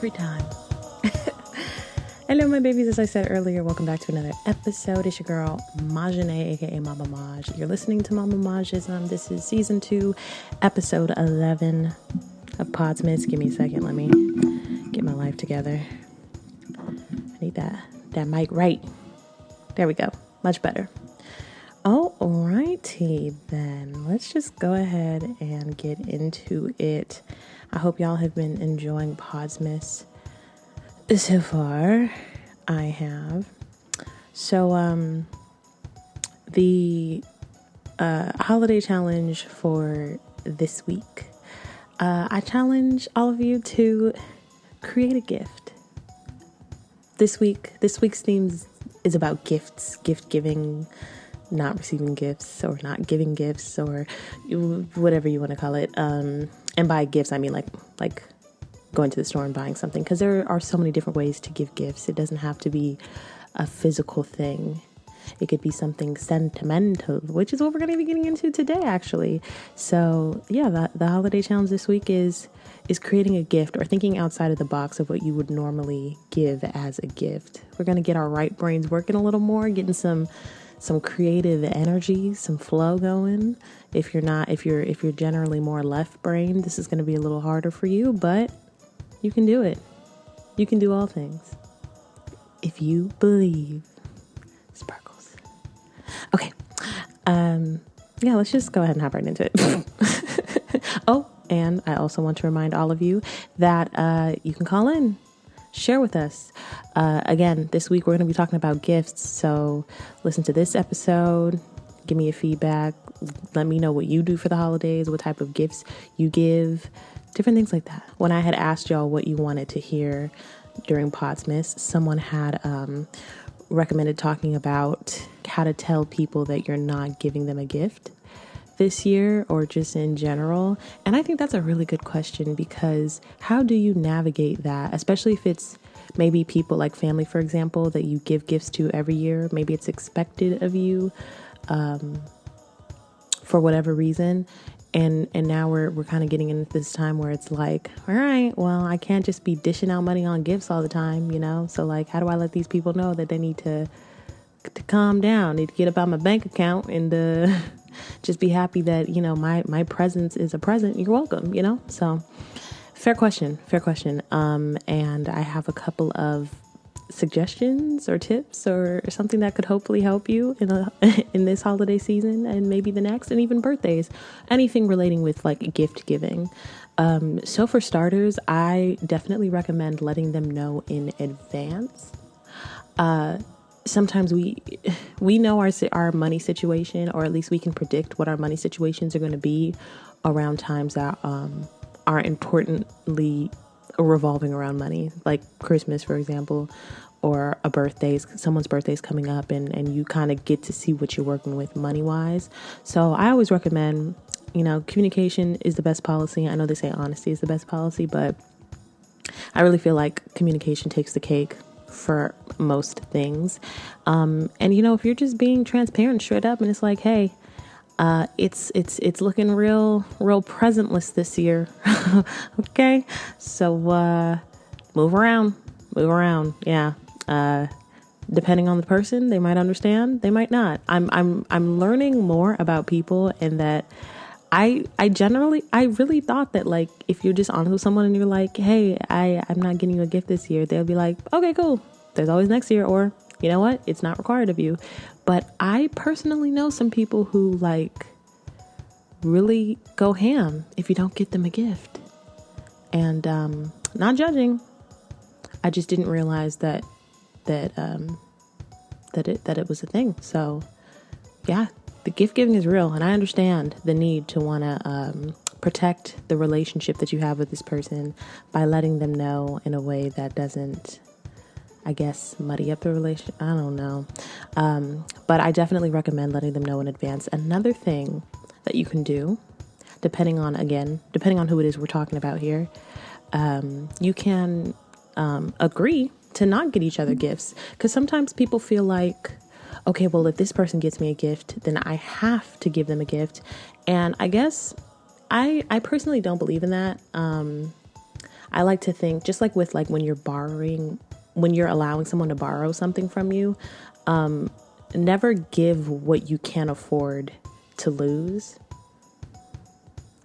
every time. Hello, my babies. As I said earlier, welcome back to another episode. It's your girl, MamMaJ, aka MamMaJ. You're listening to MamMaJism. This is season 2, episode 11 of Podsmas. Give me a second. Let me get my life together. I need that mic right. There we go. Much better. Alrighty then. Let's just go ahead and get into it. I hope y'all have been enjoying Podsmas so far. I have. So, the holiday challenge for this week. I challenge all of you to create a gift. This week's theme is about gifts, gift giving, not receiving gifts or not giving gifts or whatever you want to call it. And by gifts, I mean like going to the store and buying something, because there are so many different ways to give gifts. It doesn't have to be a physical thing. It could be something sentimental, which is what we're going to be getting into today, actually. So yeah, the holiday challenge this week is creating a gift or thinking outside of the box of what you would normally give as a gift. We're going to get our right brains working a little more, getting some creative energy, some flow going. If you're generally more left brain, this is going to be a little harder for you, but you can do it. You can do all things if you believe. Sparkles. Okay. Yeah, let's just go ahead and hop right into it. Oh, and I also want to remind all of you that you can call in, share with us. Again, this week we're going to be talking about gifts. So listen to this episode. Give me your feedback. Let me know what you do for the holidays, what type of gifts you give, different things like that. When I had asked y'all what you wanted to hear during Podsmas, someone had recommended talking about how to tell people that you're not giving them a gift this year or just in general. And I think that's a really good question, because how do you navigate that, especially if it's maybe people like family, for example, that you give gifts to every year. Maybe it's expected of you for whatever reason. And now we're kind of getting into this time where it's like, all right, well, I can't just be dishing out money on gifts all the time, you know? So like, how do I let these people know that they need to calm down, need to get up on my bank account and just be happy that, you know, my presence is a present. You're welcome, you know? So fair question. And I have a couple of suggestions or tips or something that could hopefully help you in this holiday season and maybe the next, and even birthdays, anything relating with like gift giving. So for starters, I definitely recommend letting them know in advance. Sometimes we know our money situation, or at least we can predict what our money situations are going to be around times that are importantly revolving around money, like Christmas, for example, or someone's birthday's coming up, and you kind of get to see what you're working with money wise. So I always recommend, you know, communication is the best policy. I know they say honesty is the best policy, but I really feel like communication takes the cake for most things. And you know, if you're just being transparent straight up and it's like, hey, it's looking real presentless this year. Okay. So, move around. Yeah. Depending on the person, they might understand, they might not. I'm learning more about people, and that I really thought that, like, if you're just honest with someone and you're like, hey, I'm not getting you a gift this year, they'll be like, okay, cool. There's always next year, or you know what? It's not required of you. But I personally know some people who like really go ham if you don't get them a gift. And not judging. I just didn't realize that it was a thing. So yeah, the gift giving is real, and I understand the need to want to protect the relationship that you have with this person by letting them know in a way that doesn't, I guess, muddy up the relationship. I don't know. But I definitely recommend letting them know in advance. Another thing that you can do, depending on who it is we're talking about here, you can agree to not get each other gifts. Because sometimes people feel like, okay, well, if this person gets me a gift, then I have to give them a gift. And I guess I personally don't believe in that. I like to think, just like with like when you're allowing someone to borrow something from you, never give what you can't afford to lose,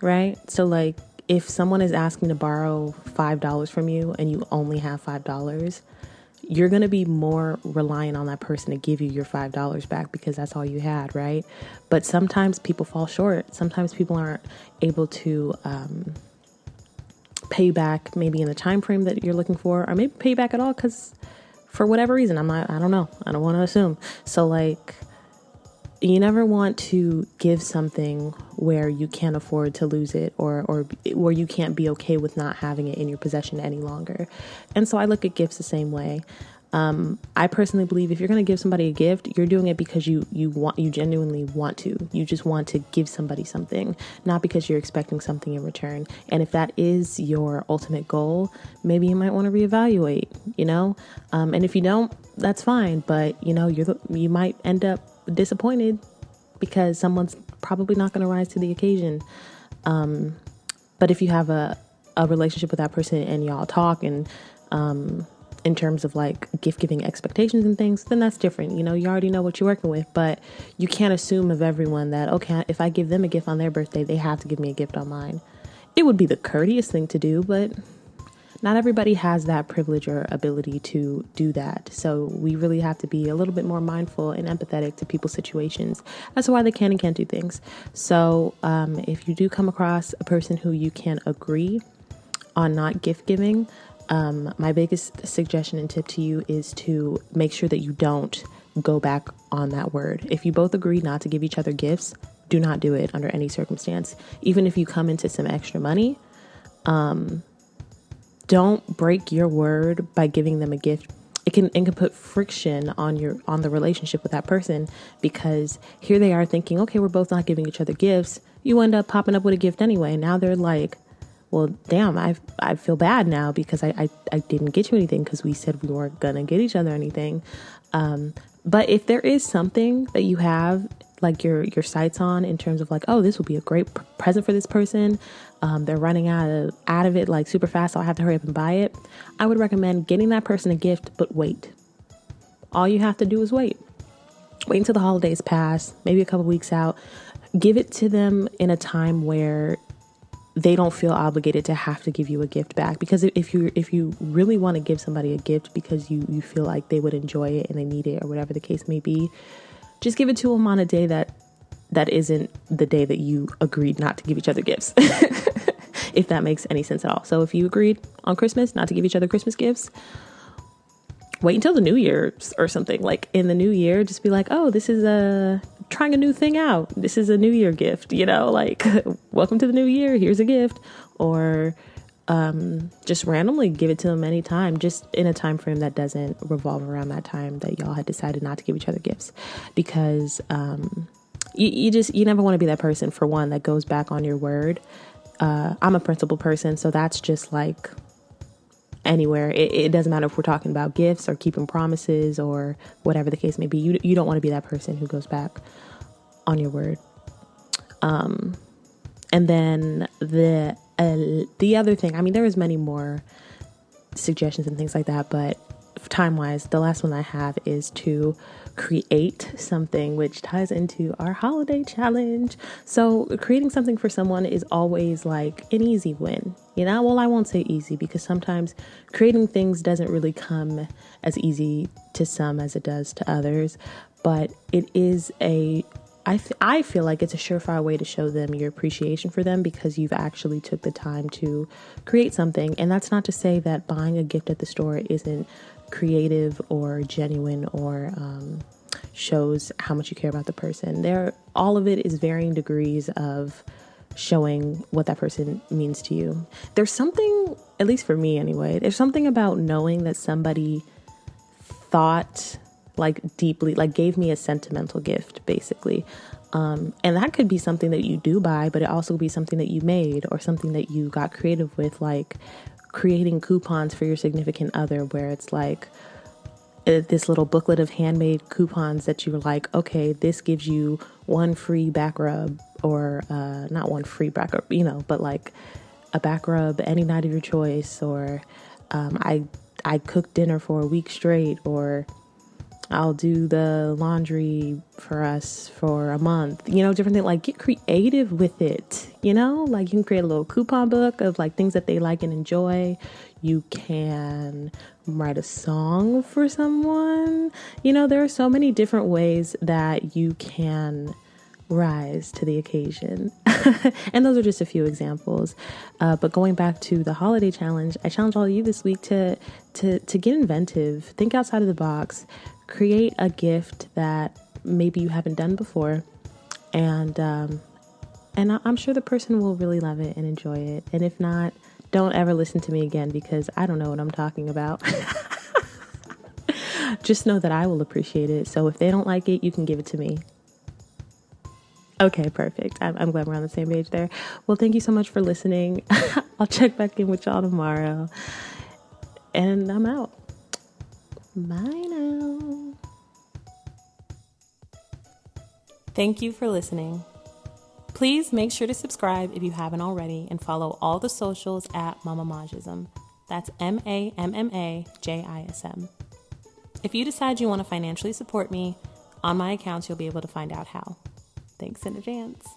right? So like if someone is asking to borrow $5 from you and you only have $5, you're going to be more reliant on that person to give you your $5 back because that's all you had, right? But sometimes people fall short. Sometimes people aren't able to pay back maybe in the time frame that you're looking for, or maybe pay back at all because for whatever reason, I don't know. I don't want to assume. So like, you never want to give something where you can't afford to lose it, or where you can't be okay with not having it in your possession any longer. And so I look at gifts the same way. I personally believe if you're going to give somebody a gift, you're doing it because you genuinely want to. You just want to give somebody something, not because you're expecting something in return. And if that is your ultimate goal, maybe you might want to reevaluate, and if you don't, that's fine. But you might end up disappointed because someone's probably not going to rise to the occasion. But if you have a relationship with that person and y'all talk and, in terms of like gift giving expectations and things, then that's different. You already know what you're working with, but you can't assume of everyone that, okay, if I give them a gift on their birthday, they have to give me a gift on mine. It would be the courteous thing to do, but not everybody has that privilege or ability to do that. So we really have to be a little bit more mindful and empathetic to people's situations as to why they can and can't do things. So if you do come across a person who you can agree on not gift giving, my biggest suggestion and tip to you is to make sure that you don't go back on that word. If you both agree not to give each other gifts, do not do it under any circumstance. Even if you come into some extra money, don't break your word by giving them a gift. It can put friction on the relationship with that person, because here they are thinking, okay, we're both not giving each other gifts. You end up popping up with a gift anyway. Now they're like, well, damn, I feel bad now because I didn't get you anything because we said we weren't going to get each other anything. But if there is something that you have like your sights on in terms of like, oh, this will be a great present for this person. They're running out of it like super fast, so I have to hurry up and buy it. I would recommend getting that person a gift, but wait. All you have to do is wait. Wait until the holidays pass, maybe a couple weeks out. Give it to them in a time where they don't feel obligated to have to give you a gift back. Because if you really want to give somebody a gift because you feel like they would enjoy it and they need it or whatever the case may be, just give it to them on a day that isn't the day that you agreed not to give each other gifts. If that makes any sense at all. So if you agreed on Christmas not to give each other Christmas gifts, wait until the new year or something. Like in the new year, just be like, oh, this is trying a new thing out. This is a new year gift, like welcome to the new year. Here's a gift. Or just randomly give it to them anytime, just in a time frame that doesn't revolve around that time that y'all had decided not to give each other gifts. Because you never want to be that person, for one, that goes back on your word. I'm a principled person, so that's just like anywhere. It doesn't matter if we're talking about gifts or keeping promises or whatever the case may be. You don't want to be that person who goes back on your word. And then the other thing, I mean, there is many more suggestions and things like that, but time-wise, the last one I have is to create something, which ties into our holiday challenge. So creating something for someone is always like an easy win. Well, I won't say easy, because sometimes creating things doesn't really come as easy to some as it does to others, but it is I feel like it's a surefire way to show them your appreciation for them, because you've actually took the time to create something. And that's not to say that buying a gift at the store isn't creative or genuine or shows how much you care about the person. All of it is varying degrees of showing what that person means to you. There's something, at least for me anyway, there's something about knowing that somebody thought like deeply, like gave me a sentimental gift, basically. And that could be something that you do buy, but it also could be something that you made or something that you got creative with, like creating coupons for your significant other, where it's like this little booklet of handmade coupons that you're like, okay, this gives you one free back rub, or not one free back rub, but like a back rub any night of your choice, or I cook dinner for a week straight, or I'll do the laundry for us for a month, different things. Like, get creative with it, like you can create a little coupon book of like things that they like and enjoy. You can write a song for someone. There are so many different ways that you can rise to the occasion. And those are just a few examples. But going back to the holiday challenge, I challenge all of you this week to get inventive, think outside of the box, create a gift that maybe you haven't done before. And I'm sure the person will really love it and enjoy it. And if not, don't ever listen to me again, because I don't know what I'm talking about. Just know that I will appreciate it. So if they don't like it, you can give it to me. Okay, perfect. I'm glad we're on the same page there. Well, thank you so much for listening. I'll check back in with y'all tomorrow. And I'm out. Bye now. Thank you for listening. Please make sure to subscribe if you haven't already, and follow all the socials at MamMaJism. That's MamMaJism. If you decide you want to financially support me, on my accounts you'll be able to find out how. Thanks in advance.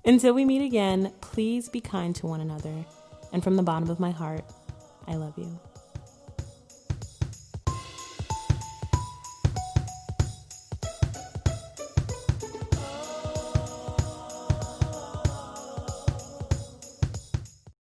Until we meet again, please be kind to one another. And from the bottom of my heart, I love you.